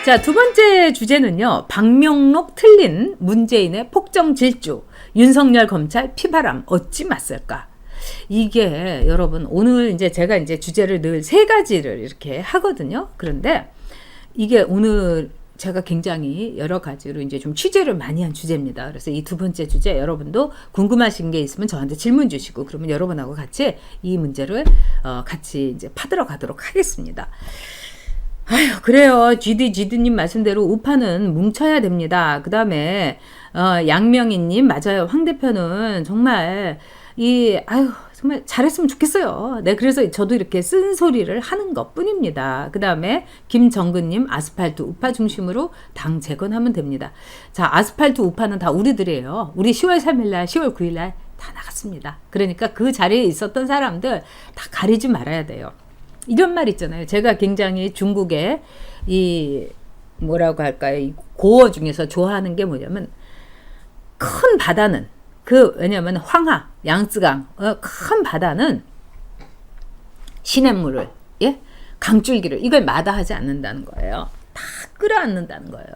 자, 두 번째 주제는요. 박명록 틀린 문재인의 폭정 질주. 윤석열 검찰 피바람 어찌 맞설까? 이게 여러분 오늘 이제 제가 이제 주제를 늘 세 가지를 이렇게 하거든요. 그런데 이게 오늘 제가 굉장히 여러 가지로 이제 좀 취재를 많이 한 주제입니다. 그래서 이 두 번째 주제 여러분도 궁금하신 게 있으면 저한테 질문 주시고 그러면 여러분하고 같이 이 문제를 같이 이제 파들어 가도록 하겠습니다. 아유, 그래요. GD님 말씀대로 우파는 뭉쳐야 됩니다. 그 다음에, 양명희님, 맞아요. 황 대표는 정말, 정말 잘했으면 좋겠어요. 네, 그래서 저도 이렇게 쓴소리를 하는 것 뿐입니다. 그 다음에, 김정근님, 아스팔트 우파 중심으로 당 재건하면 됩니다. 자, 아스팔트 우파는 다 우리들이에요. 우리 10월 3일날, 10월 9일날 다 나갔습니다. 그러니까 그 자리에 있었던 사람들 다 가리지 말아야 돼요. 이런 말 있잖아요. 제가 굉장히 중국의 이 뭐라고 할까요? 이 고어 중에서 좋아하는 게 뭐냐면 큰 바다는 왜냐면 황하, 양쯔강 큰 바다는 시냇물을 강줄기를 이걸 마다하지 않는다는 거예요. 다 끌어안는다는 거예요.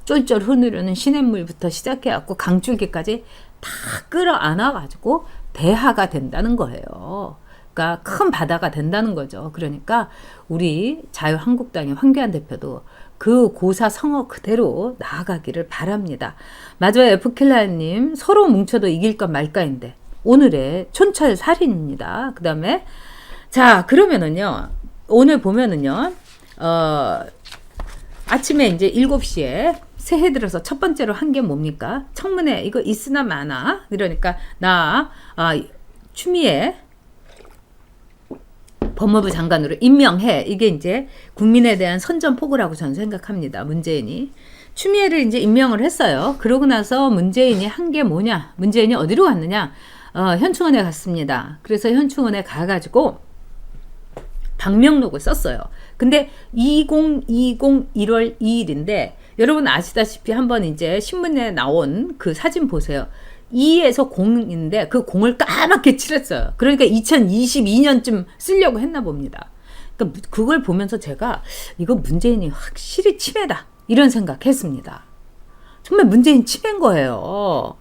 쫄쫄 흐르는 시냇물부터 시작해갖고 강줄기까지 다 끌어안아가지고 대하가 된다는 거예요. 그러니까 큰 바다가 된다는 거죠. 그러니까 우리 자유한국당의 황교안 대표도 그 고사성어 그대로 나아가기를 바랍니다. 맞아요. 에프킬라님 서로 뭉쳐도 이길 것 말까인데 오늘의 촌철살인입니다. 그 다음에 자 그러면은요 오늘 보면은요 아침에 이제 7시에 새해 들어서 첫 번째로 한 게 뭡니까? 청문회 이거 있으나 마나 그러니까 추미애 법무부 장관으로 임명해. 이게 이제 국민에 대한 선전포고라고 저는 생각합니다. 문재인이. 추미애를 이제 임명을 했어요. 그러고 나서 문재인이 한 게 뭐냐? 문재인이 어디로 갔느냐? 현충원에 갔습니다. 그래서 현충원에 가가지고 박명록을 썼어요. 근데 2020 1월 2일인데 여러분 아시다시피 한번 이제 신문에 나온 그 사진 보세요. 2에서 0인데 그 0을 까맣게 칠했어요. 그러니까 2022년쯤 쓰려고 했나 봅니다. 그러니까 그걸 보면서 제가 이거 문재인이 확실히 치매다 이런 생각했습니다. 정말 문재인 치매인 거예요.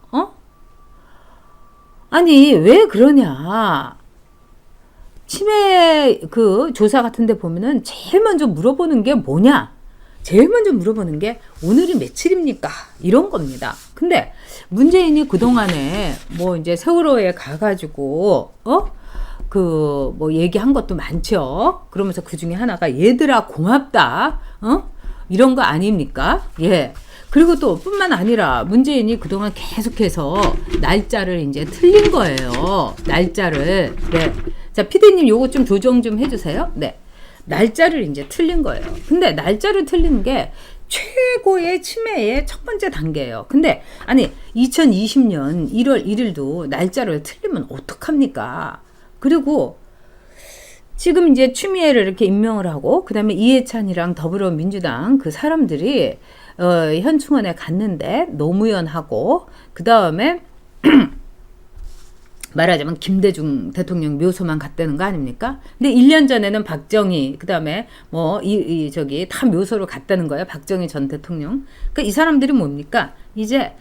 아니 왜 그러냐. 치매 그 조사 같은 데 보면은 제일 먼저 물어보는 게 뭐냐. 제일 먼저 물어보는 게 오늘이 며칠입니까? 이런 겁니다. 근데 문재인이 그동안에 뭐 이제 세월호에 가가지고 뭐 얘기한 것도 많죠. 그러면서 그 중에 하나가 얘들아 고맙다. 이런 거 아닙니까? 예. 그리고 또 뿐만 아니라 문재인이 그동안 계속해서 날짜를 이제 틀린 거예요. 날짜를. 네. 자, 피디님 요거 좀 조정 좀 해주세요. 네. 날짜를 이제 틀린 거예요. 근데 날짜를 틀린 게 최고의 치매의 첫 번째 단계예요. 근데 아니 2020년 1월 1일도 날짜를 틀리면 어떡합니까? 그리고 지금 이제 추미애를 이렇게 임명을 하고 그다음에 이해찬이랑 더불어민주당 그 사람들이 현충원에 갔는데 노무현하고 그다음에 말하자면 김대중 대통령 묘소만 갔다는 거 아닙니까? 근데 1년 전에는 박정희, 그 다음에 다 묘소로 갔다는 거예요. 박정희 전 대통령. 그러니까 이 사람들이 뭡니까? 이제,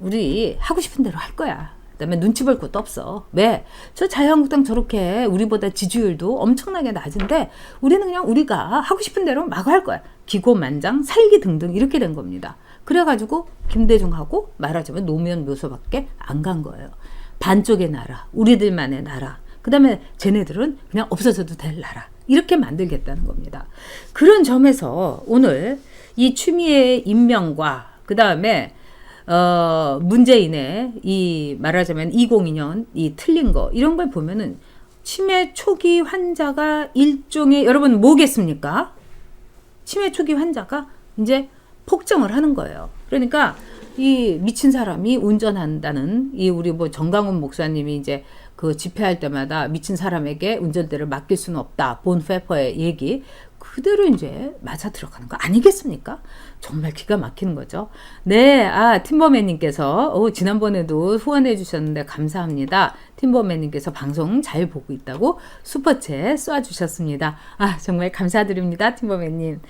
우리 하고 싶은 대로 할 거야. 그 다음에 눈치 볼 것도 없어. 왜? 저 자유한국당 저렇게 우리보다 지지율도 엄청나게 낮은데 우리는 그냥 우리가 하고 싶은 대로 마구 할 거야. 기고만장, 살기 등등 이렇게 된 겁니다. 그래가지고 김대중하고 말하자면 노무현 묘소밖에 안 간 거예요. 반쪽의 나라, 우리들만의 나라. 그 다음에 쟤네들은 그냥 없어져도 될 나라. 이렇게 만들겠다는 겁니다. 그런 점에서 오늘 이 추미애 임명과 그 다음에 문재인의 이 말하자면 2002년 이 틀린 거 이런 걸 보면은 치매 초기 환자가 일종의 여러분 뭐겠습니까? 치매 초기 환자가 이제 폭정을 하는 거예요. 그러니까 이 미친 사람이 운전한다는 이 우리 뭐 정강훈 목사님이 이제 그 집회할 때마다 미친 사람에게 운전대를 맡길 수는 없다. 본 페퍼의 얘기. 그대로 이제 맞아 들어가는 거 아니겠습니까? 정말 기가 막히는 거죠. 네, 팀버맨님께서 지난번에도 후원해 주셨는데 감사합니다. 팀버맨님께서 방송 잘 보고 있다고 슈퍼챗 쏴주셨습니다. 정말 감사드립니다, 팀버맨님.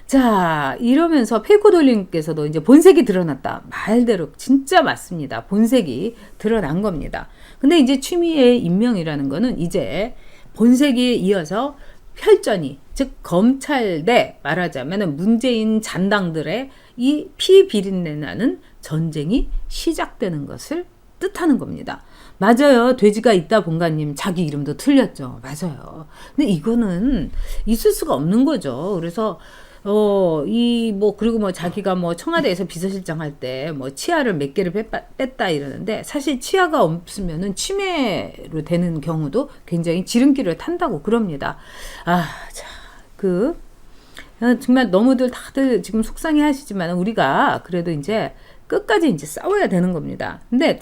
자, 이러면서 페이코돌님께서도 이제 본색이 드러났다. 말대로 진짜 맞습니다. 본색이 드러난 겁니다. 근데 이제 추미애 임명이라는 거는 이제 본색에 이어서 혈전이, 즉 검찰 대 말하자면 문재인 잔당들의 이 피비린내 나는 전쟁이 시작되는 것을 뜻하는 겁니다. 맞아요. 돼지가 있다 본가님 자기 이름도 틀렸죠. 맞아요. 근데 이거는 있을 수가 없는 거죠. 그래서 그리고 자기가 청와대에서 비서실장 할 때 치아를 몇 개를 뺐다 이러는데, 사실 치아가 없으면은 치매로 되는 경우도 굉장히 지름길을 탄다고 그럽니다. 정말 너무들 다들 지금 속상해 하시지만 우리가 그래도 이제 끝까지 이제 싸워야 되는 겁니다. 근데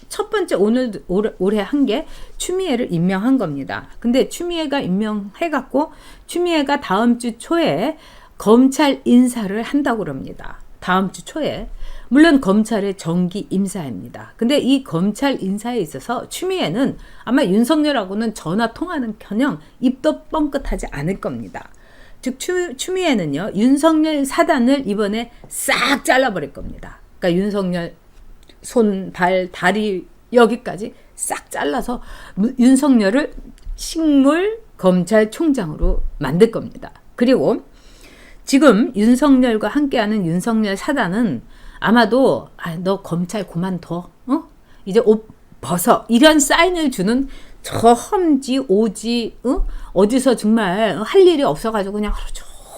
첫 번째 올해 한 게 추미애를 임명한 겁니다. 근데 추미애가 임명해갖고 추미애가 다음 주 초에 검찰 인사를 한다고 그럽니다. 다음 주 초에. 물론 검찰의 정기 임사입니다. 근데 이 검찰 인사에 있어서 추미애는 아마 윤석열하고는 전화 통화는 켜녕 입도 뻥끗하지 않을 겁니다. 즉 추미애는요, 윤석열 사단을 이번에 싹 잘라버릴 겁니다. 그러니까 윤석열 손, 발, 다리 여기까지 싹 잘라서 윤석열을 식물 검찰총장으로 만들 겁니다. 그리고 지금 윤석열과 함께하는 윤석열 사단은 아마도 너 검찰 그만둬, 이제 옷 벗어, 이런 사인을 주는 저 험지 오지 어디서 정말 할 일이 없어가지고 그냥 하루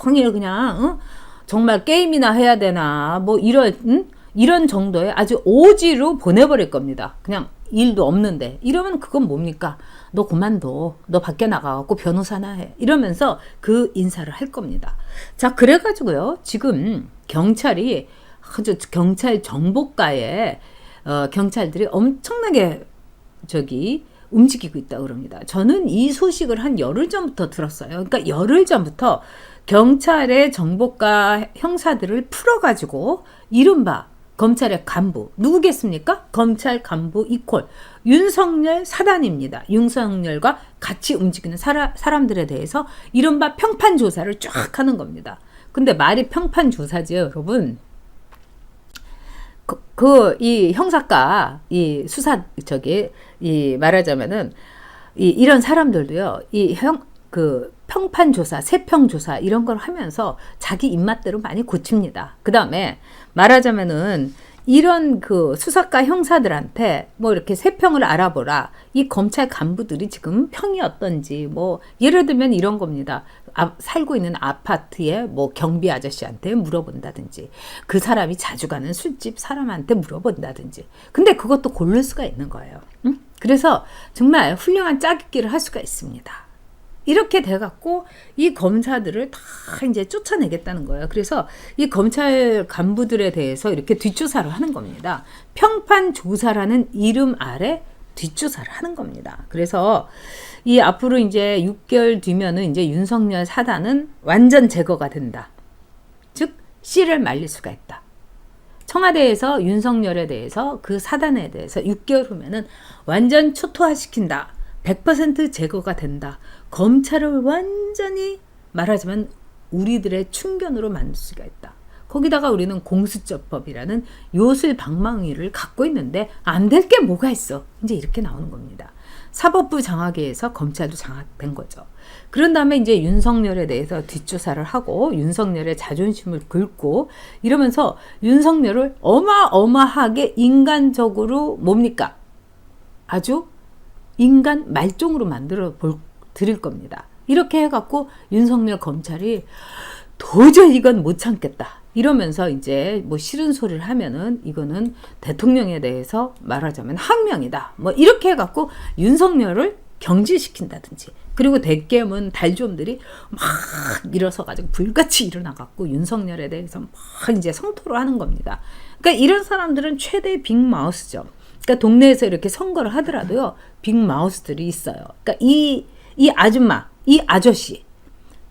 종일 그냥 정말 게임이나 해야 되나 이런 정도의 아주 오지로 보내버릴 겁니다. 그냥 일도 없는데. 이러면 그건 뭡니까? 너 그만둬. 너 밖에 나가갖고 변호사나 해. 이러면서 그 인사를 할 겁니다. 자, 그래가지고요. 지금 경찰이 아주 경찰 정보과에 경찰들이 엄청나게 움직이고 있다고 그럽니다. 저는 이 소식을 한 열흘 전부터 들었어요. 그러니까 열흘 전부터 경찰의 정보과 형사들을 풀어가지고 이른바 검찰의 간부, 누구겠습니까? 검찰 간부 이퀄 윤석열 사단입니다. 윤석열과 같이 움직이는 사람들에 대해서 이른바 평판 조사를 쫙 하는 겁니다. 근데 말이 평판 조사지요, 여러분. 이 형사과, 이 수사, 말하자면은, 이런 사람들도요, 평판 조사, 세평 조사, 이런 걸 하면서 자기 입맛대로 많이 고칩니다. 그 다음에 말하자면은, 이런 수사과 형사들한테 이렇게 세평을 알아보라. 이 검찰 간부들이 지금 평이 어떤지, 예를 들면 이런 겁니다. 살고 있는 아파트의 경비 아저씨한테 물어본다든지, 그 사람이 자주 가는 술집 사람한테 물어본다든지. 근데 그것도 고를 수가 있는 거예요. 응? 그래서 정말 훌륭한 짜깁기를 할 수가 있습니다. 이렇게 돼갖고 이 검사들을 다 이제 쫓아내겠다는 거예요. 그래서 이 검찰 간부들에 대해서 이렇게 뒷조사를 하는 겁니다. 평판 조사라는 이름 아래 뒷조사를 하는 겁니다. 그래서 이 앞으로 이제 6개월 뒤면은 이제 윤석열 사단은 완전 제거가 된다. 즉, 씨를 말릴 수가 있다. 청와대에서 윤석열에 대해서 그 사단에 대해서 6개월 후면은 완전 초토화시킨다. 100% 제거가 된다. 검찰을 완전히 말하자면 우리들의 충견으로 만들 수가 있다. 거기다가 우리는 공수처법이라는 요술방망이를 갖고 있는데 안 될 게 뭐가 있어. 이제 이렇게 나오는 겁니다. 사법부 장악에서 검찰도 장악된 거죠. 그런 다음에 이제 윤석열에 대해서 뒷조사를 하고 윤석열의 자존심을 긁고 이러면서 윤석열을 어마어마하게 인간적으로 뭡니까? 아주 인간 말종으로 만들어 드릴 겁니다. 이렇게 해갖고 윤석열 검찰이 도저히 이건 못 참겠다. 이러면서 이제 싫은 소리를 하면은 이거는 대통령에 대해서 말하자면 항명이다. 이렇게 해갖고 윤석열을 경질시킨다든지. 그리고 대깨문 달좀들이 막 일어서가지고 불같이 일어나갖고 윤석열에 대해서 막 이제 성토를 하는 겁니다. 그러니까 이런 사람들은 최대 빅마우스죠. 그러니까 동네에서 이렇게 선거를 하더라도요, 빅마우스들이 있어요. 그러니까 이 아줌마, 이 아저씨,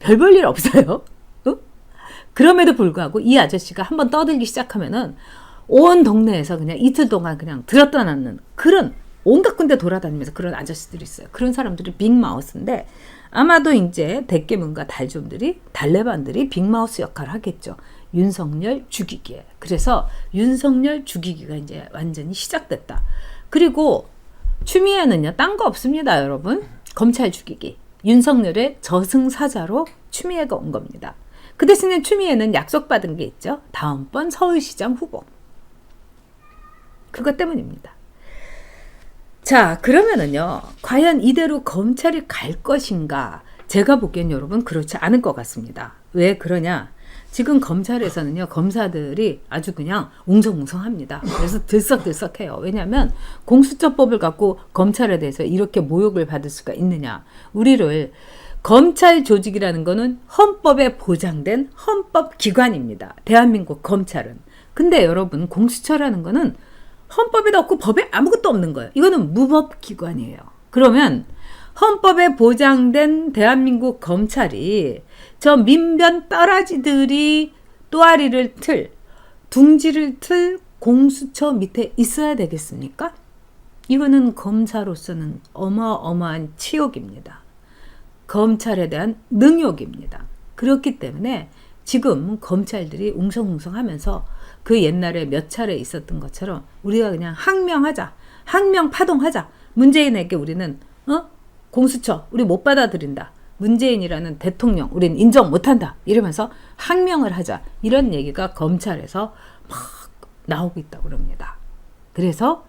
별 볼 일 없어요. 어? 그럼에도 불구하고 이 아저씨가 한번 떠들기 시작하면은 온 동네에서 그냥 이틀 동안 그냥 들었다 놨는 그런 온갖 군데 돌아다니면서 그런 아저씨들이 있어요. 그런 사람들이 빅마우스인데 아마도 이제 대깨문과 달좀들이 달래반들이 빅마우스 역할을 하겠죠. 윤석열 죽이기에. 그래서 윤석열 죽이기가 이제 완전히 시작됐다. 그리고 추미애는요, 딴 거 없습니다, 여러분. 검찰 죽이기. 윤석열의 저승사자로 추미애가 온 겁니다. 그 대신에 추미애는 약속받은 게 있죠. 다음번 서울시장 후보. 그것 때문입니다. 자, 그러면은요, 과연 이대로 검찰이 갈 것인가? 제가 보기엔 여러분 그렇지 않을 것 같습니다. 왜 그러냐? 지금 검찰에서는요, 검사들이 아주 그냥 웅성웅성합니다. 그래서 들썩들썩해요. 왜냐하면 공수처법을 갖고 검찰에 대해서 이렇게 모욕을 받을 수가 있느냐. 우리를 검찰 조직이라는 거는 헌법에 보장된 헌법기관입니다. 대한민국 검찰은. 근데 여러분 공수처라는 거는 헌법에도 없고 법에 아무것도 없는 거예요. 이거는 무법기관이에요. 그러면 헌법에 보장된 대한민국 검찰이 저 민변 따라지들이 또아리를 틀, 둥지를 틀 공수처 밑에 있어야 되겠습니까? 이거는 검사로서는 어마어마한 치욕입니다. 검찰에 대한 능욕입니다. 그렇기 때문에 지금 검찰들이 웅성웅성하면서 그 옛날에 몇 차례 있었던 것처럼 우리가 그냥 항명하자, 항명 파동하자. 문재인에게 우리는 공수처 우리 못 받아들인다. 문재인이라는 대통령 우린 인정 못한다. 이러면서 항명을 하자. 이런 얘기가 검찰에서 막 나오고 있다고 그럽니다. 그래서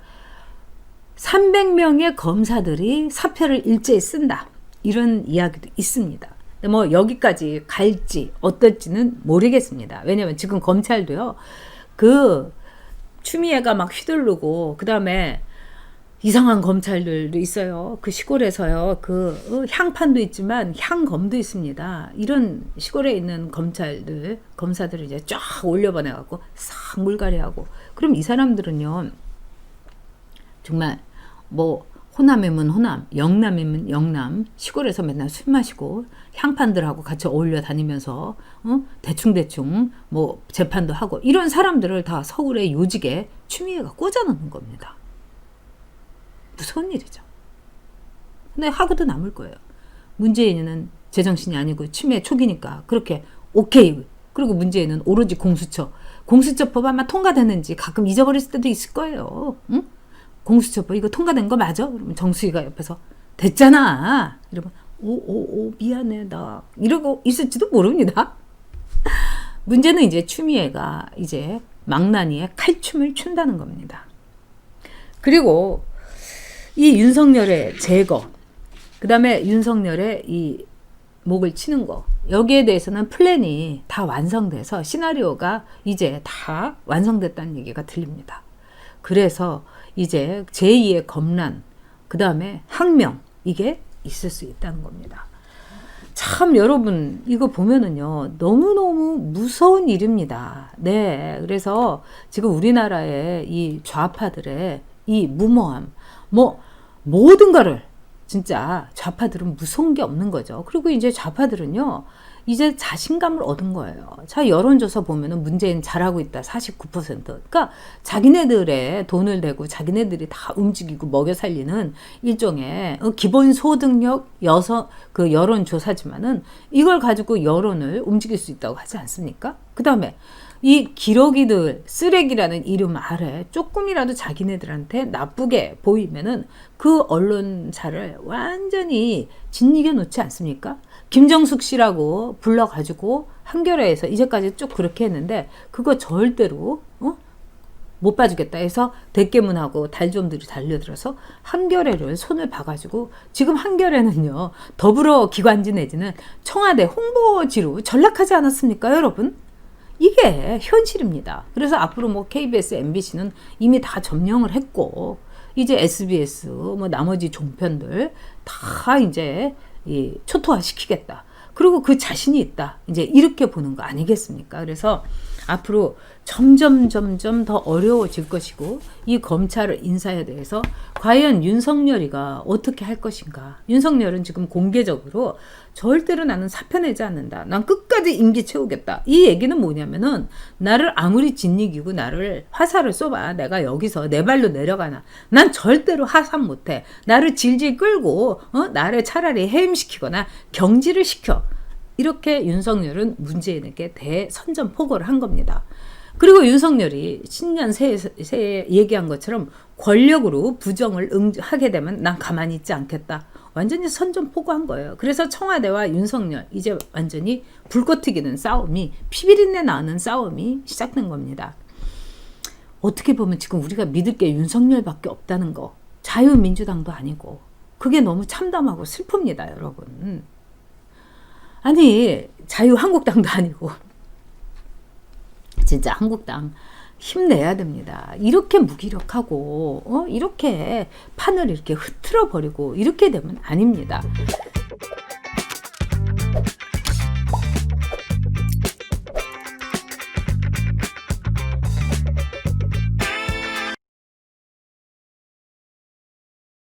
300명의 검사들이 사표를 일제히 쓴다. 이런 이야기도 있습니다. 뭐 여기까지 갈지 어떨지는 모르겠습니다. 왜냐하면 지금 검찰도요. 그 추미애가 막 휘두르고 그 다음에 이상한 검찰들도 있어요. 그 시골에서요. 그 향판도 있지만 향검도 있습니다. 이런 시골에 있는 검사들을 이제 쫙 올려보내갖고 싹 물갈이하고. 그럼 이 사람들은요. 정말 뭐 호남이면 호남, 영남이면 영남, 시골에서 맨날 술 마시고 향판들하고 같이 어울려 다니면서 대충대충 뭐 재판도 하고 이런 사람들을 다 서울의 요직에 추미애가 꽂아놓는 겁니다. 무서운 일이죠. 근데 하고도 남을 거예요. 문재인은 제정신이 아니고 추미애 초기니까 그렇게 오케이. 그리고 문재인은 오로지 공수처법 아마 통과됐는지 가끔 잊어버릴 때도 있을 거예요. 응? 공수처법 이거 통과된 거 맞아? 그러면 정수희가 옆에서 됐잖아. 이러면 오 미안해 나 이러고 있을지도 모릅니다. 문제는 이제 추미애가 이제 망나니에 칼춤을 춘다는 겁니다. 그리고 이 윤석열의 제거, 그 다음에 윤석열의 이 목을 치는 거, 여기에 대해서는 플랜이 다 완성돼서 시나리오가 이제 다 완성됐다는 얘기가 들립니다. 그래서 이제 제2의 검란, 그 다음에 항명, 이게 있을 수 있다는 겁니다. 참 여러분 이거 보면은요 너무너무 무서운 일입니다. 네, 그래서 지금 우리나라의 이 좌파들의 이 무모함, 뭐 모든 거를 진짜 좌파들은 무서운 게 없는 거죠. 그리고 이제 좌파들은요 이제 자신감을 얻은 거예요. 자, 여론조사 보면은 문재인 잘하고 있다 49%. 그러니까 자기네들의 돈을 대고 자기네들이 다 움직이고 먹여 살리는 일종의 기본소득력 그 여론조사지만은 이걸 가지고 여론을 움직일 수 있다고 하지 않습니까? 그 다음에 이 기러기들 쓰레기라는 이름 아래 조금이라도 자기네들한테 나쁘게 보이면은 그 언론사를 완전히 짓이겨 놓지 않습니까? 김정숙 씨라고 불러가지고 한겨레에서 이제까지 쭉 그렇게 했는데 그거 절대로 못 봐주겠다 해서 대깨문하고 달좀들이 달려들어서 한겨레를 손을 봐가지고 지금 한겨레는요 더불어 기관지 내지는 청와대 홍보지로 전락하지 않았습니까 여러분? 이게 현실입니다. 그래서 앞으로 뭐 KBS, MBC는 이미 다 점령을 했고 이제 SBS 뭐 나머지 종편들 다 이제 이 초토화 시키겠다. 그리고 그 자신이 있다. 이제 이렇게 보는 거 아니겠습니까? 그래서 앞으로 점점 더 어려워질 것이고, 이 검찰 인사에 대해서 과연 윤석열이가 어떻게 할 것인가. 윤석열은 지금 공개적으로 절대로 나는 사표 내지 않는다. 난 끝까지 임기 채우겠다. 이 얘기는 뭐냐면은, 나를 아무리 진이기고 나를 화살을 쏘봐. 내가 여기서 내 발로 내려가나. 난 절대로 하산 못해. 나를 질질 끌고 나를 차라리 해임시키거나 경질을 시켜. 이렇게 윤석열은 문재인에게 대선전포고를 한 겁니다. 그리고 윤석열이 신년 새해 얘기한 것처럼 권력으로 부정을 하게 되면 난 가만히 있지 않겠다. 완전히 선전포고한 거예요. 그래서 청와대와 윤석열 이제 완전히 불꽃 튀기는 싸움이, 피비린내 나는 싸움이 시작된 겁니다. 어떻게 보면 지금 우리가 믿을 게 윤석열밖에 없다는 거, 자유민주당도 아니고, 그게 너무 참담하고 슬픕니다, 여러분. 아니, 자유한국당도 아니고, 진짜 한국당 힘내야 됩니다. 이렇게 무기력하고 이렇게 판을 이렇게 흐트러 버리고 이렇게 되면 아닙니다.